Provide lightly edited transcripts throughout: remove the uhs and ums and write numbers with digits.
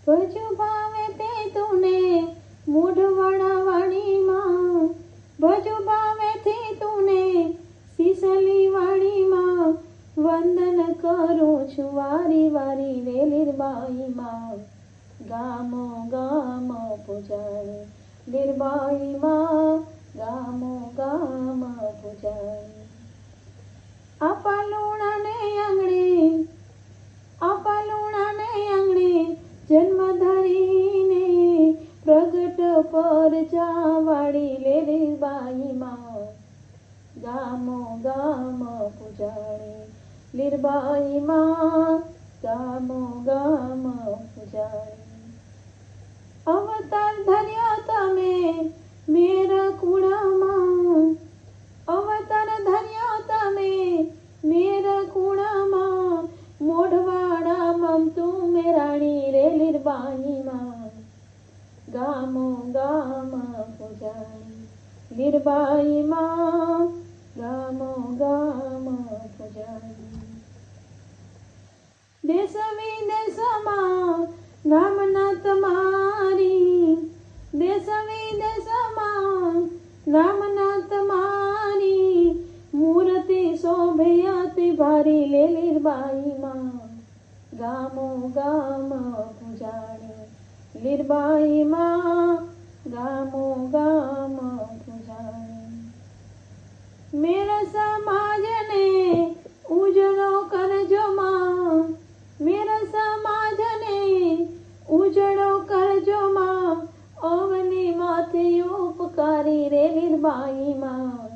ભજુ ભાવે તે તુને મૂઢવણા વાણીમાં, ભજુ ભાવે તે તુને સીસલી વાણીમાં, વંદન કરું છું વારી વારી રે લીરબાઈમાં. ગામો ગામ પૂજાણી લીરબાઈમાં, ગામો ગામ પૂજાણી. આપા લુણાને આંગણે, આપા લુણાને આંગણે જન્મ ધરીને, પ્રગટ પર જાવાડી લે લીરબાઈમાં. ગામો ગામ પૂજાણી લીરબાઈમાં, ગામો ગામ પૂજાણી. અવતાર ધર્યો તમે મેર કુળમાં, અવતાર ધર્યો તમે મેર કુળમાં, મોઢવાડામાં તું રાણી રે લીરબાઈમાં. ગામો ગામ પૂજાણી લીરબાઈમાં, ગામો ગામ પૂજાણી. દેશ વિદેશમાં નામના તમારી, દેશ વિદેશમાં નામના તમારી, મૂર્તિ શોભે અતિ ભારી લે લીરબાઈમાં. ગામો ગામ પૂજાણી લીરબાઈમાં, ગામો ગામ પૂજાણી. મેરા સમાજને ઉજળો કરજો માં, મેરા સમાજને ઉજળો કરજો માં, અવની માથે ઉપકારી રે લીરબાઈમાં.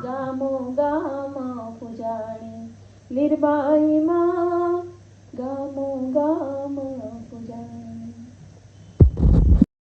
ગામો ગામ પૂજાણી લીરબાઈમાં, ગામો ગામ